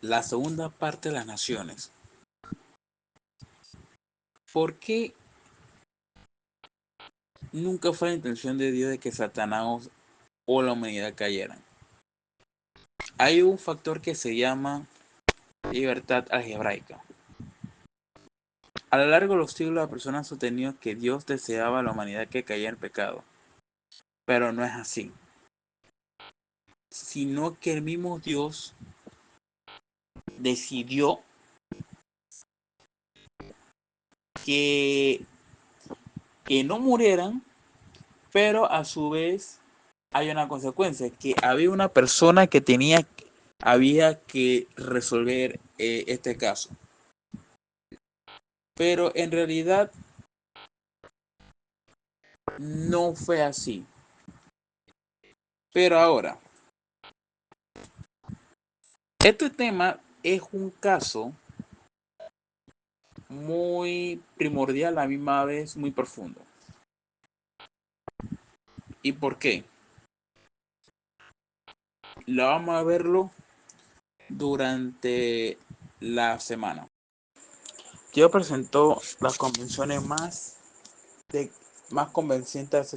la segunda parte de las naciones. ¿Por qué nunca fue la intención de Dios de que Satanás o la humanidad cayeran? Hay un factor que se llama libertad algebraica. A lo largo de los siglos, las personas han sostenido que Dios deseaba a la humanidad que cayera en pecado, pero no es así, sino que el mismo Dios decidió que, que no murieran, pero a su vez hay una consecuencia, que había una persona que había que resolver este caso. Pero en realidad no fue así. Pero ahora, este tema es un caso muy primordial, a la misma vez muy profundo. ¿Y por qué? Lo vamos a verlo durante la semana. Yo presento las convenciones más convincentes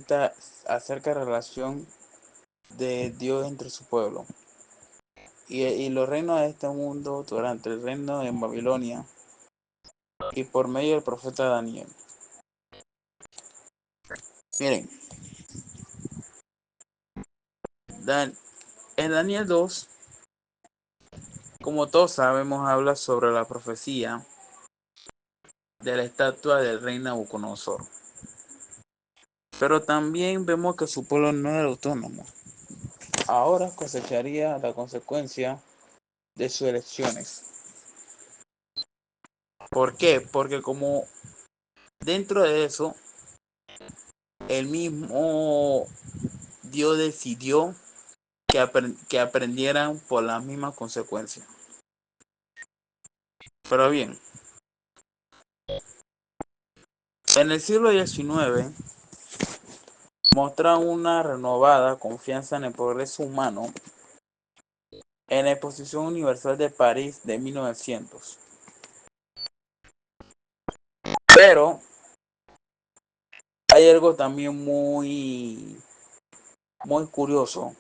acerca de la relación de Dios entre su pueblo y los reinos de este mundo durante el reino de Babilonia y por medio del profeta Daniel. Miren, en Daniel 2, como todos sabemos, habla sobre la profecía de la estatua del rey Nabucodonosor. Pero también vemos que su pueblo no era autónomo. Ahora cosecharía la consecuencia de sus elecciones. ¿Por qué? Porque como dentro de eso, el mismo Dios decidió que aprendieran por las mismas consecuencias. Pero bien, en el siglo XIX muestra una renovada confianza en el progreso humano en la Exposición Universal de París de 1900. Pero hay algo también muy curioso,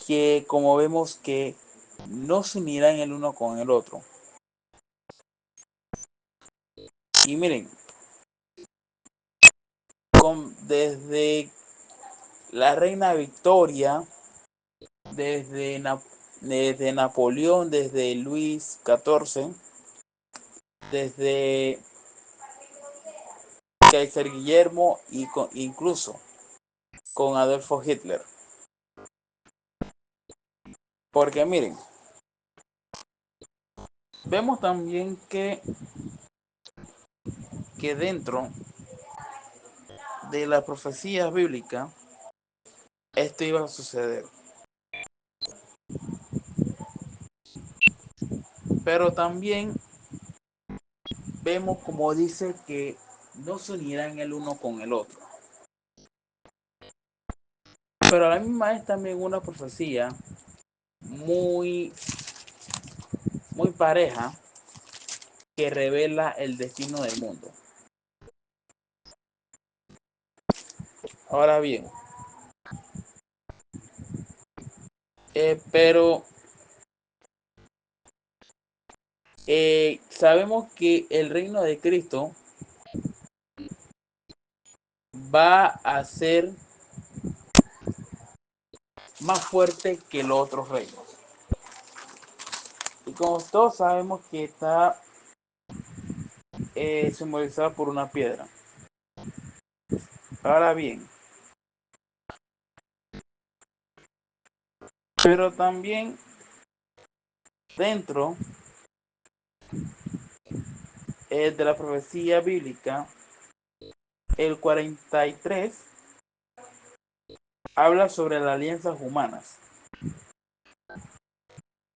que como vemos que no se unirán el uno con el otro. Y miren, desde la reina Victoria, desde, desde Napoleón, desde Luis XIV, desde Kaiser Guillermo y incluso con Adolfo Hitler. Porque miren, vemos también que dentro de la profecía bíblica esto iba a suceder. Pero también vemos como dice que no se unirán el uno con el otro. Pero a la misma es también una profecía muy, muy pareja que revela el destino del mundo. Ahora bien, pero sabemos que el reino de Cristo va a ser más fuerte que los otros reinos. Y como todos sabemos que está simbolizado por una piedra. Ahora bien, pero también dentro de la profecía bíblica, el 43 habla sobre las alianzas humanas.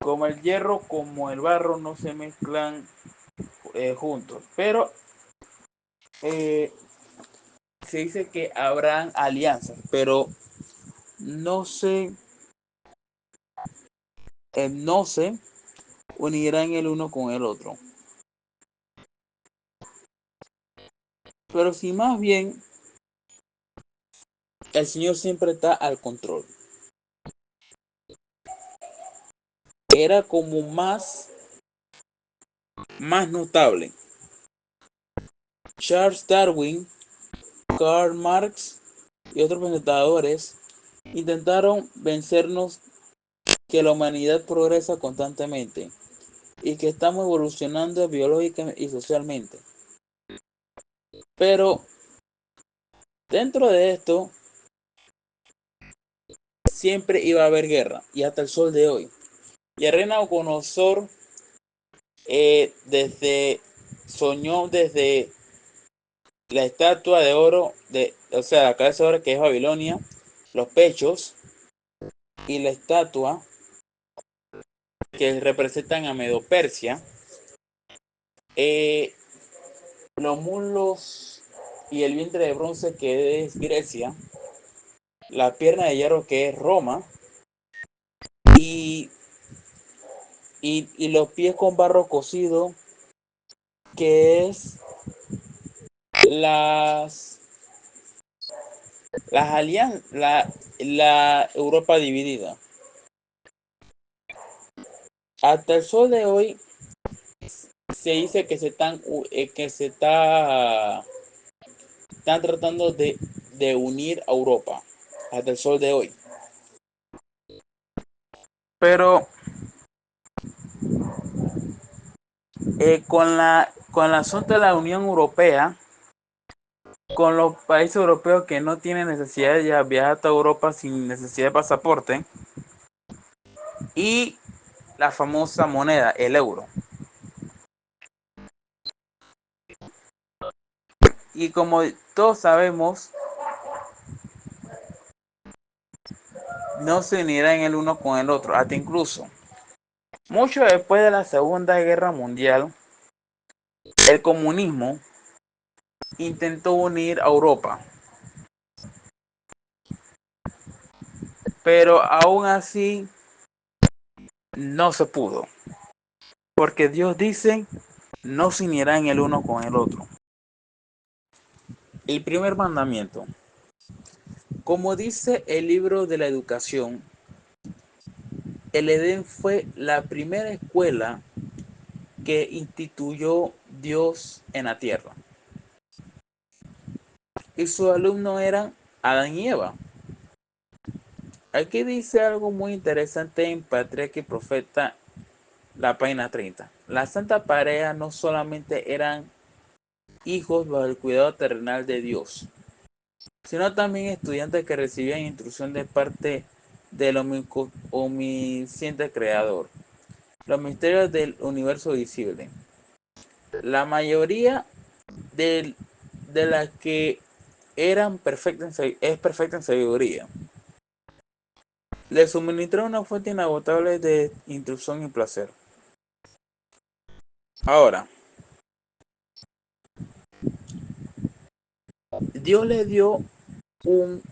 Como el hierro, como el barro no se mezclan juntos, pero eh, se dice que habrán alianzas, pero no sé no se unirán el uno con el otro. Pero si más bien el Señor siempre está al control. Era como más notable. Charles Darwin, Karl Marx y otros pensadores intentaron vencernos que la humanidad progresa constantemente y que estamos evolucionando biológica y socialmente. Pero dentro de esto siempre iba a haber guerra y hasta el sol de hoy. Y el rey Nabucodonosor soñó desde la estatua de oro, o sea, la cabeza de oro que es Babilonia, los pechos y la estatua que representan a Medo-Persia, los muslos y el vientre de bronce que es Grecia, la pierna de hierro que es Roma y, y los pies con barro cocido que es las, la Europa dividida. Hasta el sol de hoy se dice que están tratando de unir a Europa hasta el sol de hoy. Pero con el asunto de la Unión Europea, con los países europeos que no tienen necesidad de viajar hasta Europa sin necesidad de pasaporte, y la famosa moneda, el euro. Y como todos sabemos, no se unirán el uno con el otro, hasta incluso mucho después de la Segunda Guerra Mundial, el comunismo intentó unir a Europa, pero aún así no se pudo, porque Dios dice, no se unirán el uno con el otro. El primer mandamiento, como dice el libro de la educación, el Edén fue la primera escuela que instituyó Dios en la tierra. Y sus alumnos eran Adán y Eva. Aquí dice algo muy interesante en Patriarca y Profeta, la página 30. La santa pareja no solamente eran hijos bajo el cuidado terrenal de Dios, sino también estudiantes que recibían instrucción de parte del omnisciente creador, los misterios del universo visible. La mayoría de las que eran es perfecta en sabiduría. Le suministró una fuente inagotable de instrucción y placer. Ahora, Dios le dio un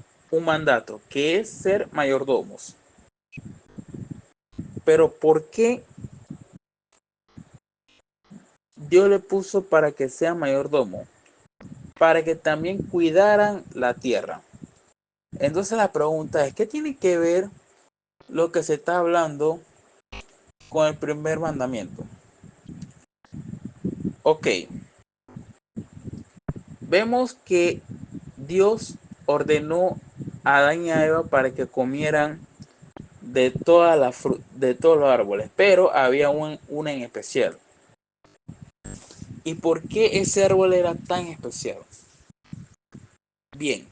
mandato, que es ser mayordomos. Pero ¿por qué Dios le puso para que sea mayordomo? Para que también cuidaran la tierra. Entonces la pregunta es, ¿qué tiene que ver lo que se está hablando con el primer mandamiento? Ok, vemos que Dios ordenó a Adán y a Eva para que comieran de todos los árboles, pero había una en especial. ¿Y por qué ese árbol era tan especial? Bien,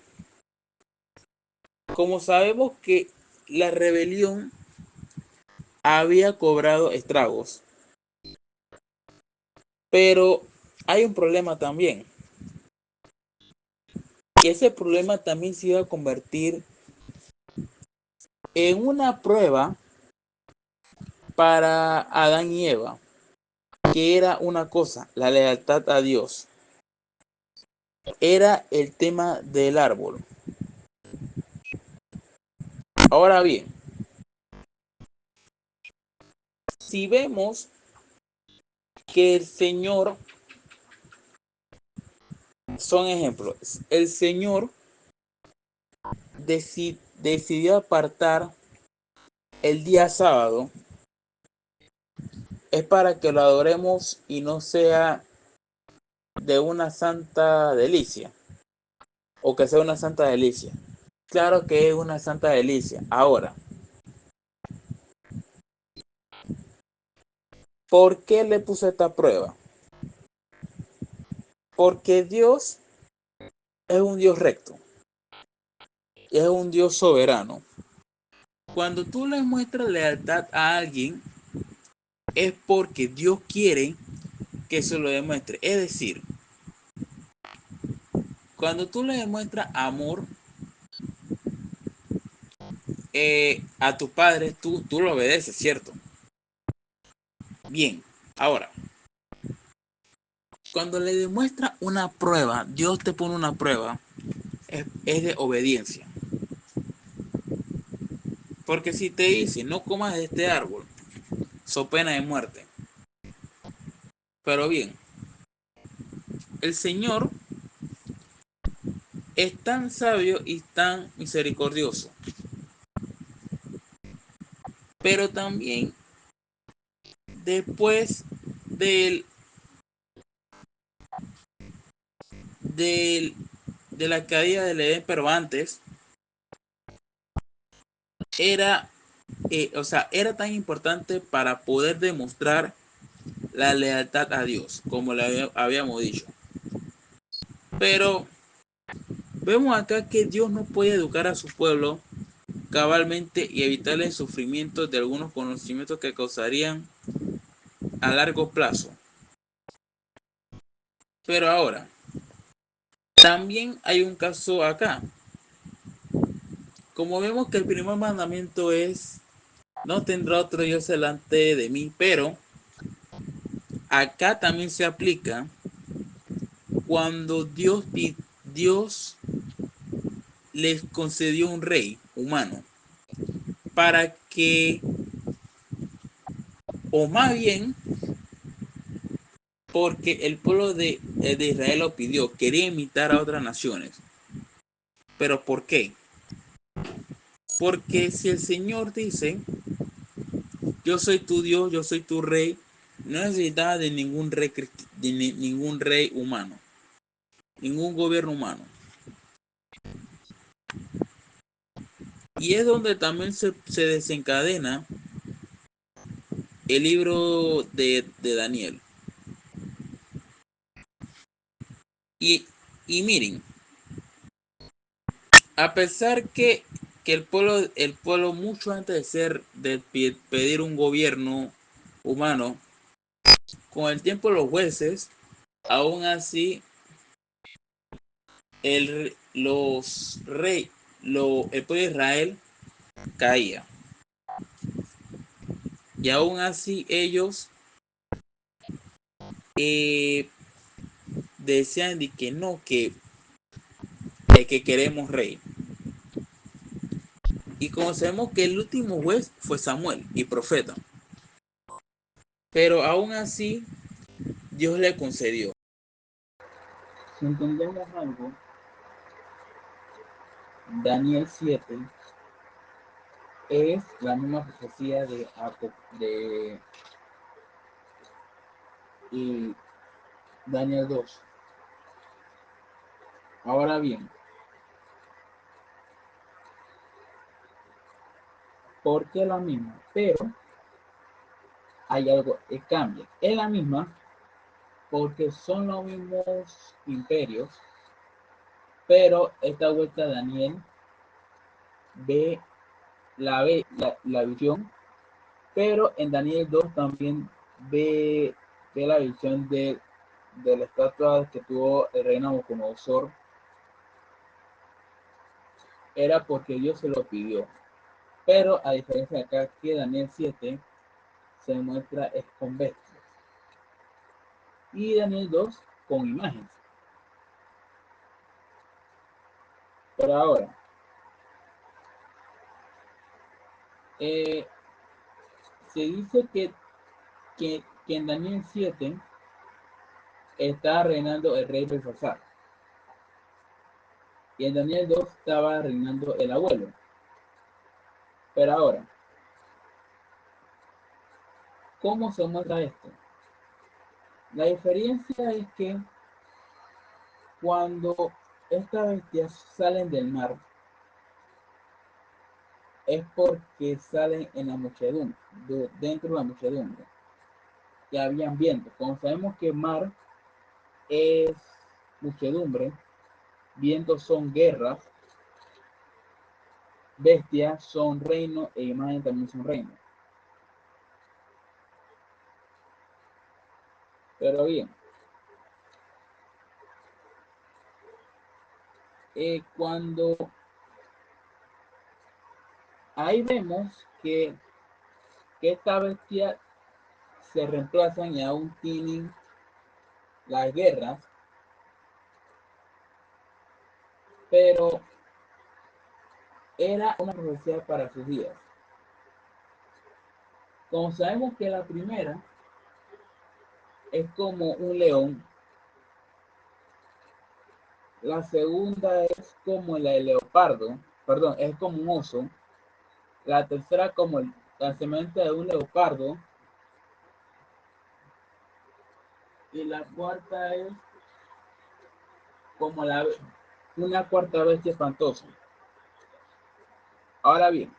como sabemos que la rebelión había cobrado estragos, pero hay un problema también. Y ese problema también se iba a convertir en una prueba para Adán y Eva, que era una cosa, la lealtad a Dios. Era el tema del árbol. Ahora bien, si vemos que el Señor, son ejemplos, el Señor decidió apartar el día sábado, es para que lo adoremos y no sea de una santa delicia, o que sea una santa delicia. Claro que es una santa delicia. Ahora, ¿por qué le puse esta prueba? Porque Dios es un Dios recto, es un Dios soberano. Cuando tú le muestras lealtad a alguien, es porque Dios quiere que se lo demuestre. Es decir, cuando tú le demuestras amor a tu padre, tú lo obedeces, ¿cierto? Bien, ahora, cuando le demuestras una prueba, Dios te pone una prueba, es de obediencia. Porque si te dice, no comas de este árbol, so pena de muerte. Pero bien, el Señor es tan sabio y tan misericordioso. Pero también después del, del, de la caída del Edén, pero antes, era, era tan importante para poder demostrar la lealtad a Dios, como le habíamos dicho. Pero vemos acá que Dios no puede educar a su pueblo cabalmente y evitar el sufrimiento de algunos conocimientos que causarían a largo plazo. Pero ahora, también hay un caso acá. Como vemos que el primer mandamiento es, no tendrá otro Dios delante de mí, pero acá también se aplica cuando Dios les concedió un rey humano para que, o más bien, porque el pueblo de Israel lo pidió, quería imitar a otras naciones. ¿Pero por qué? Porque si el Señor dice, yo soy tu Dios, yo soy tu rey, no necesitaba de ningún rey, ningún rey humano, ningún gobierno humano. Y es donde también se desencadena el libro de Daniel. Y, y miren, a pesar que el pueblo mucho antes de pedir un gobierno humano, con el tiempo los jueces, aún así los rey, el pueblo de Israel caía. Y aún así ellos eh, decían de que no, que queremos rey. Y conocemos que el último juez fue Samuel y profeta. Pero aún así Dios le concedió. Si entendemos algo, Daniel 7 es la misma profecía de y Daniel 2. Ahora bien, ¿por qué la misma? Pero hay algo que cambia. Es la misma porque son los mismos imperios, pero esta vuelta Daniel ve la visión, pero en Daniel 2 también ve la visión de la estatua que tuvo el rey Nabucodonosor. Era porque Dios se lo pidió. Pero a diferencia de acá que Daniel 7 se muestra es con bestias. Y Daniel 2 con imágenes. Pero ahora, se dice que que en Daniel 7 estaba reinando el rey Belsasar. Y en Daniel 2 estaba reinando el abuelo. Pero ahora, ¿cómo se muestra esto? La diferencia es que cuando estas bestias salen del mar, es porque salen en la muchedumbre, dentro de la muchedumbre, que habían viento. Como sabemos que mar es muchedumbre, vientos son guerras, bestias son reino e imagen también son reino. Pero bien, cuando ahí vemos que esta bestia se reemplazan y aún tienen las guerras, pero era una profecía para sus días. Como sabemos que la primera es como un león, la segunda es como la de leopardo, perdón, es como un oso, la tercera como la semejante de un leopardo, y la cuarta es como una cuarta bestia espantosa. Ahora bien,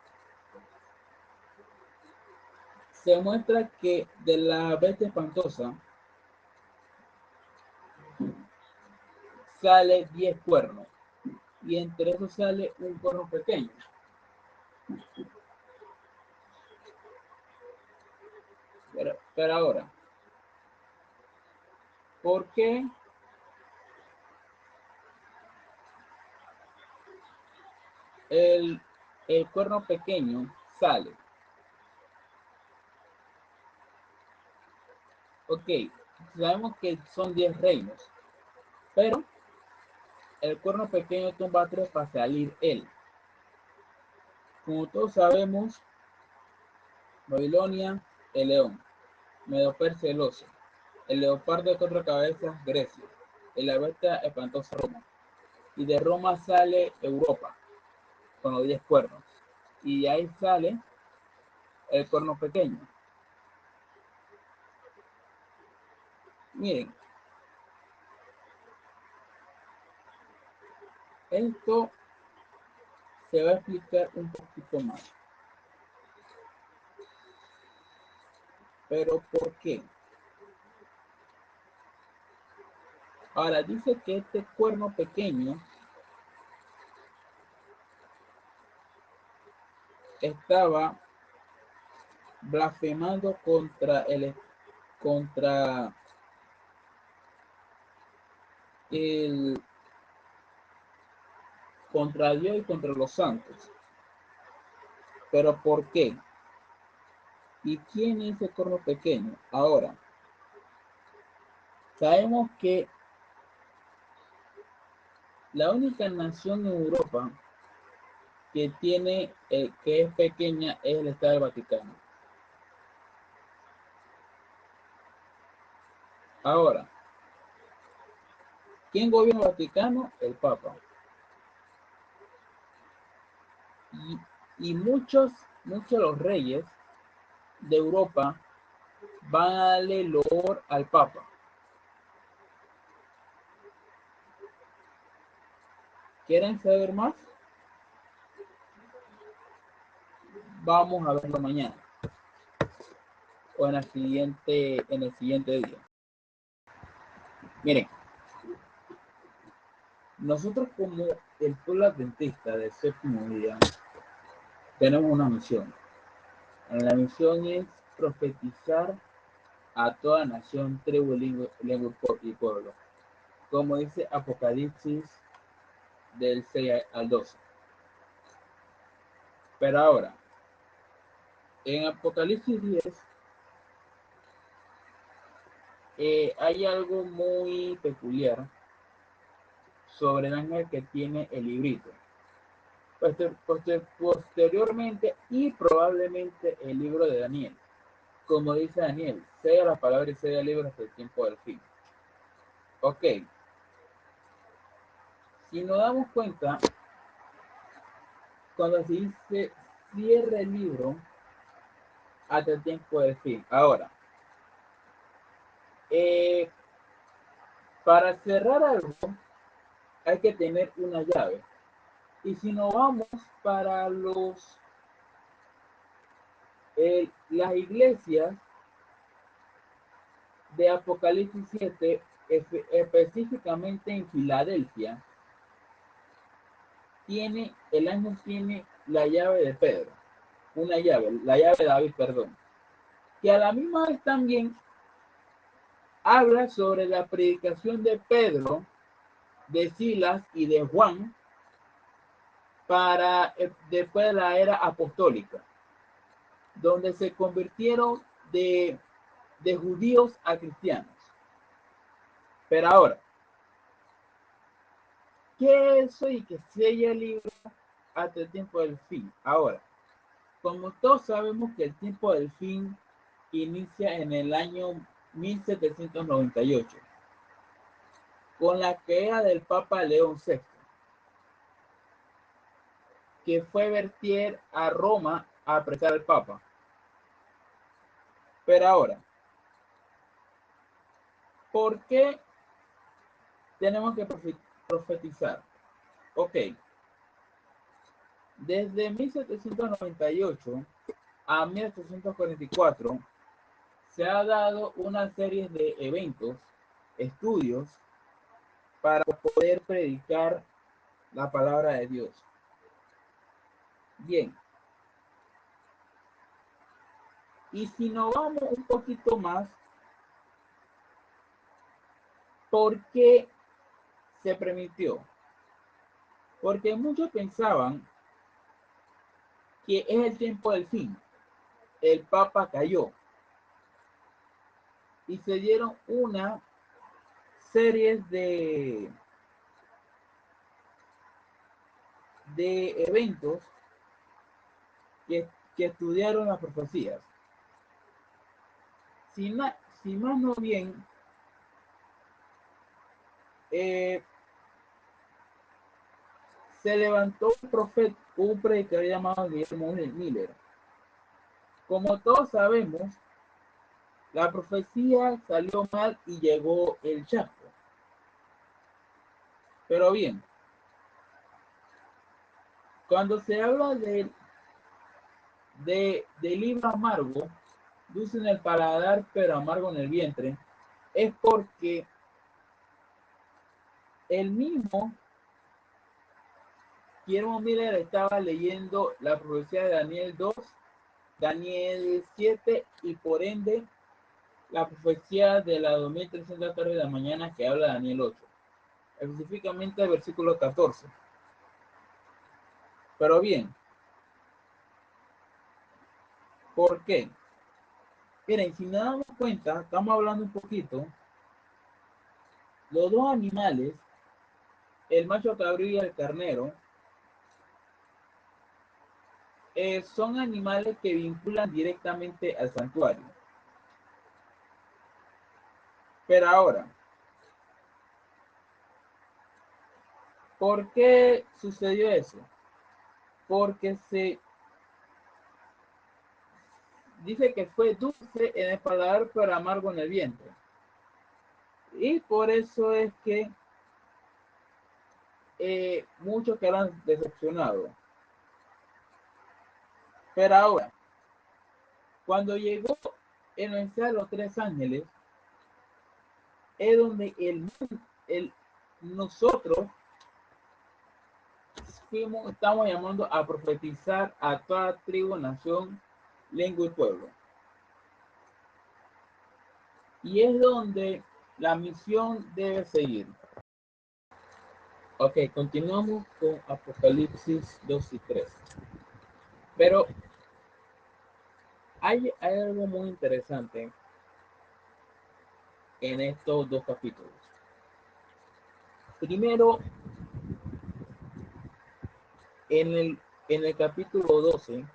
se muestra que de la bestia espantosa sale 10 cuernos y entre esos sale un cuerno pequeño. Pero ahora, ¿por qué el, el cuerno pequeño sale? Ok, sabemos que son 10 reinos, pero el cuerno pequeño tumba 3 para salir él. Como todos sabemos, Babilonia, el león, Medo-Persia, el oso, el leopardo de 4 cabezas, Grecia, la bestia espantosa, Roma. Y de Roma sale Europa, con los 10 cuernos. Y de ahí sale el cuerno pequeño. Miren, esto se va a explicar un poquito más. Pero ¿por qué? Ahora dice que este cuerno pequeño estaba blasfemando contra el contra Dios y contra los santos. Pero ¿por qué? ¿Y quién es el cuerno pequeño? Ahora, sabemos que la única nación en Europa que tiene, que es pequeña, es el Estado del Vaticano. Ahora, ¿quién gobierna el Vaticano? El Papa. Y muchos de los reyes de Europa van a darle loor al Papa. ¿Quieren saber más? Vamos a verlo mañana o en el siguiente día. Miren, nosotros como el pueblo adventista del séptimo día tenemos una misión. La misión es profetizar a toda nación, tribu, lengua y pueblo, como dice Apocalipsis del 6 al 12. Pero ahora, en Apocalipsis 10 hay algo muy peculiar sobre el ángel que tiene el librito. Posteriormente y probablemente el libro de Daniel. como dice Daniel, sea la palabra y sea libre hasta el tiempo del fin. Ok, si nos damos cuenta, cuando se dice cierra el libro hasta el tiempo del fin. Ahora, eh, para cerrar algo hay que tener una llave. Y si nos vamos para las iglesias de Apocalipsis 7, específicamente en Filadelfia, el ángel tiene la llave de Pedro, una llave, la llave de David, perdón, que a la misma vez también habla sobre la predicación de Pedro, de Silas y de Juan después de la era apostólica, donde se convirtieron de judíos a cristianos. Pero ahora, ¿qué es eso y que sella el libro hasta el tiempo del fin? Ahora, como todos sabemos que el tiempo del fin inicia en el año 1798, con la caída del Papa León VI, que fue vertier a Roma a apresar al Papa. Pero ahora, ¿por qué tenemos que profetizar? Ok, desde 1798 a 1844 se ha dado una serie de eventos, estudios, para poder predicar la palabra de Dios. Bien, y si nos vamos un poquito más, ¿por qué se permitió? Porque muchos pensaban que es el tiempo del fin. El Papa cayó y se dieron una serie de eventos que estudiaron las profecías. Si más no bien, se levantó un predicador llamado Guillermo Miller. Como todos sabemos, la profecía salió mal y llegó el chasco. Pero bien, cuando se habla del libro amargo, dulce en el paladar pero amargo en el vientre, es porque el mismo Guillermo Miller estaba leyendo la profecía de Daniel 2, Daniel 7 y por ende la profecía de la 2300 tarde de la mañana que habla de Daniel 8, específicamente el versículo 14. Pero bien, ¿por qué? Miren, si nos damos cuenta, estamos hablando un poquito, los dos animales, el macho cabrío y el carnero, son animales que vinculan directamente al santuario. Pero ahora, ¿por qué sucedió eso? Porque se dice que fue dulce en el paladar pero amargo en el vientre. Y por eso es que muchos quedan decepcionados. Pero ahora, cuando llegó el mensaje de los tres ángeles, es donde nosotros estamos llamando a profetizar a toda tribu, nación, lengua y pueblo. Y es donde la misión debe seguir. Ok, continuamos con Apocalipsis 2 y 3. Pero hay algo muy interesante en estos dos capítulos. Primero, en el capítulo 12,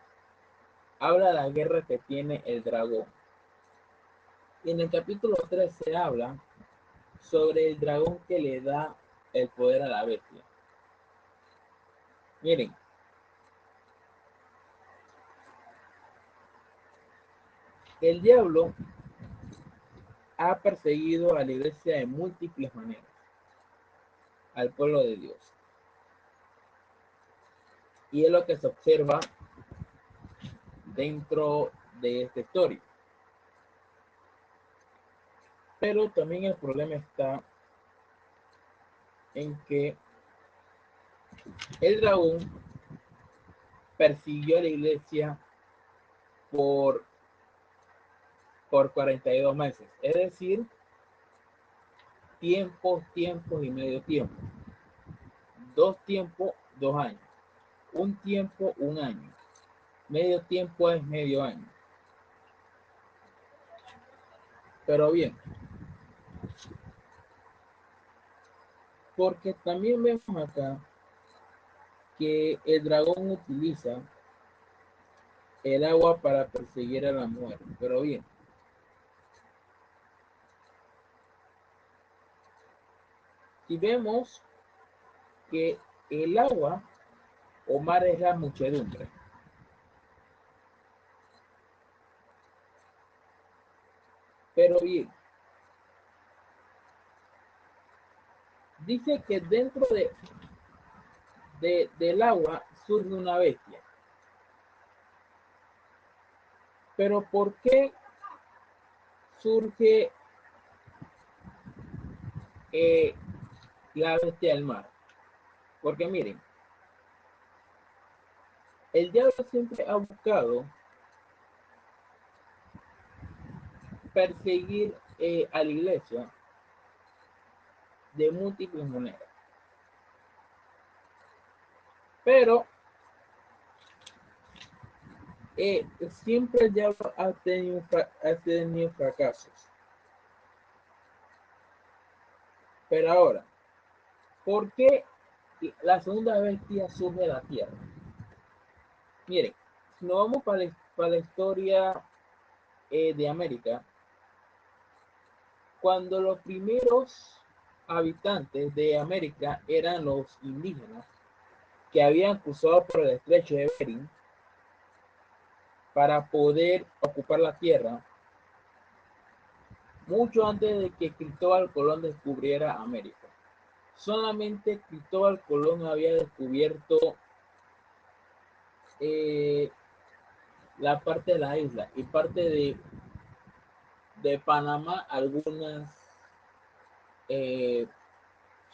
habla de la guerra que tiene el dragón. Y en el capítulo 3 se habla sobre el dragón que le da el poder a la bestia. Miren, el diablo ha perseguido a la iglesia de múltiples maneras, al pueblo de Dios. Y es lo que se observa dentro de esta historia. Pero también el problema está en que el dragón persiguió a la iglesia por, por 42 meses. Es decir, tiempos y medio tiempo. 2 tiempos, 2 años. Un tiempo, un año. Medio tiempo es medio año. Pero bien, porque también vemos acá que el dragón utiliza el agua para perseguir a la mujer. Pero bien, si vemos que el agua o mar es la muchedumbre. Pero bien, dice que dentro del agua surge una bestia. Pero ¿por qué surge eh, la bestia del mar? Porque miren, el diablo siempre ha buscado perseguir a la iglesia de múltiples maneras. Pero siempre el diablo ha tenido fracasos. Pero ahora, ¿por qué la segunda bestia surge de la tierra? Miren, si nos vamos para la historia de América, cuando los primeros habitantes de América eran los indígenas que habían cruzado por el estrecho de Bering para poder ocupar la tierra, mucho antes de que Cristóbal Colón descubriera América. Solamente Cristóbal Colón había descubierto la parte de la isla y parte de Panamá, algunas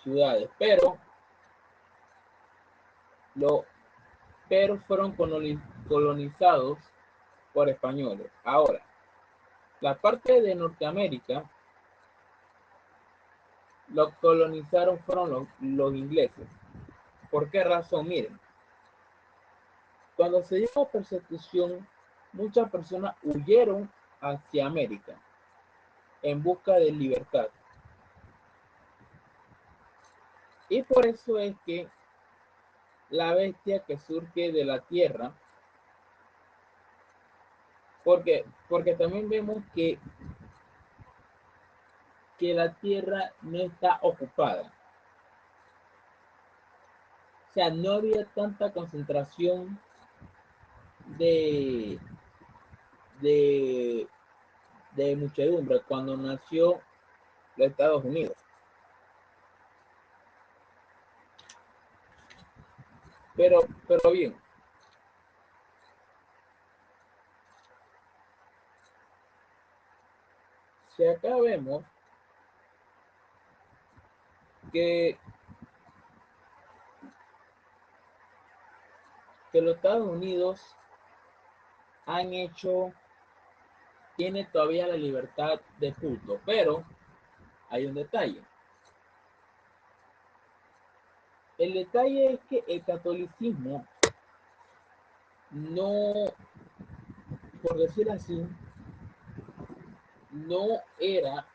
ciudades, lo, pero fueron colonizados por españoles. Ahora, la parte de Norteamérica lo colonizaron fueron los ingleses. ¿Por qué razón? Miren, cuando se dio la persecución, muchas personas huyeron hacia América en busca de libertad. Y por eso es que la bestia que surge de la tierra, porque también vemos que la tierra no está ocupada. O sea, no había tanta concentración de, de, de muchedumbre cuando nació los Estados Unidos. Pero bien, si acá vemos que, que los Estados Unidos han hecho, tiene todavía la libertad de culto, pero hay un detalle. El detalle es que el catolicismo no, por decir así, no era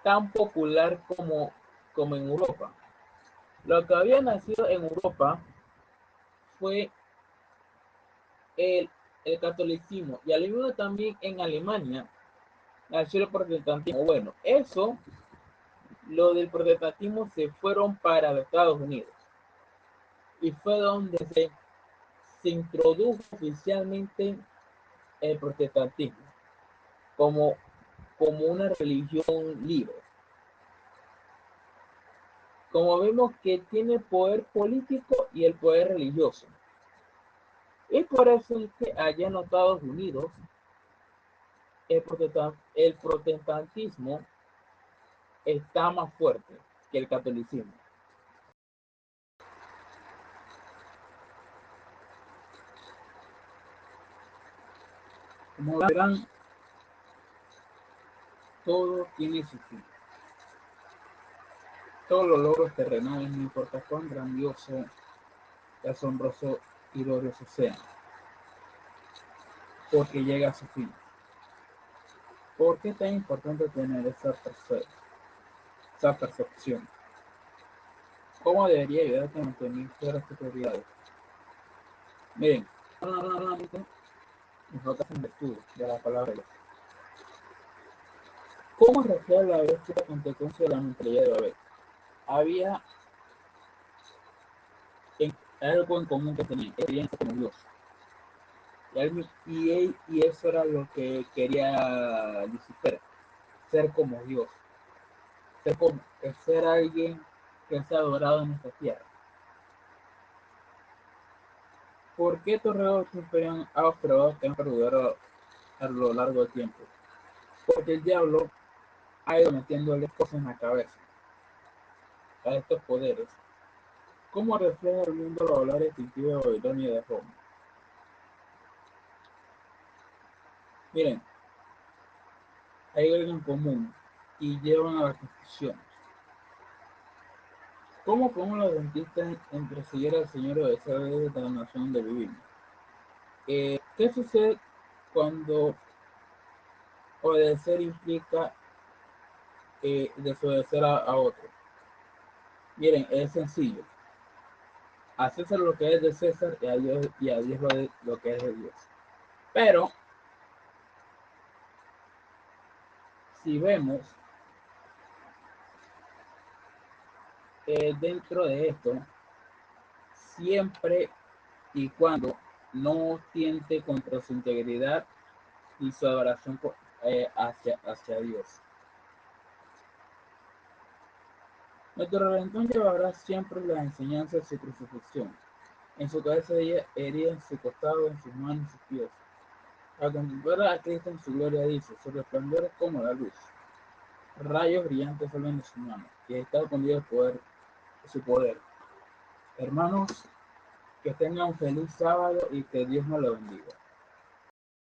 tan popular como en Europa. Lo que había nacido en Europa fue el catolicismo y al mismo también en Alemania nació el protestantismo. Bueno, eso, lo del protestantismo se fueron para los Estados Unidos y fue donde se introdujo oficialmente el protestantismo como, como una religión libre. Como vemos que tiene el poder político y el poder religioso. Y por eso es que allá en los Estados Unidos el protestantismo está más fuerte que el catolicismo. Como verán, todo tiene su fin. Todos los logros terrenales, no importa cuán grandioso, asombroso y glorioso sean, porque llega a su fin. ¿Por qué es tan importante tener esa percepción? ¿Cómo debería ayudarte a mantener claras tus prioridades? Miren, nosotros en estudio de la palabra de Dios. ¿Cómo refleja la bestia la consecuencia de la mentalidad de Babel? Había en, algo en común que tenían, que querían ser como Dios. Y eso era lo que quería Lucifer, ser como Dios, ser alguien que sea adorado en esta tierra. ¿Por qué estos regalos siempre han observado que han perdurado a lo largo del tiempo? Porque el diablo ha ido metiéndole cosas en la cabeza a estos poderes. ¿Cómo refleja el mundo los valores instintivos de Babilonia y de Roma? Miren, hay algo en común y llevan a las confusiones. ¿Cómo podemos los dentistas entre seguir al Señor y obedecer desde la nación de vivir? ¿Qué sucede cuando obedecer implica desobedecer a otro? Miren, es sencillo. A César lo que es de César y a Dios lo que es de Dios. Pero, si vemos dentro de esto, siempre y cuando no tiente contra su integridad y su adoración hacia Dios. Nuestro Redentor llevará siempre las enseñanzas de su crucifixión, en su cabeza herida, en su costado, en sus manos y sus pies. Al contemplar a Cristo en su gloria dice, su resplandor es como la luz. Rayos brillantes salen de su mano, y está escondido su poder. Hermanos, que tengan un feliz sábado y que Dios nos lo bendiga.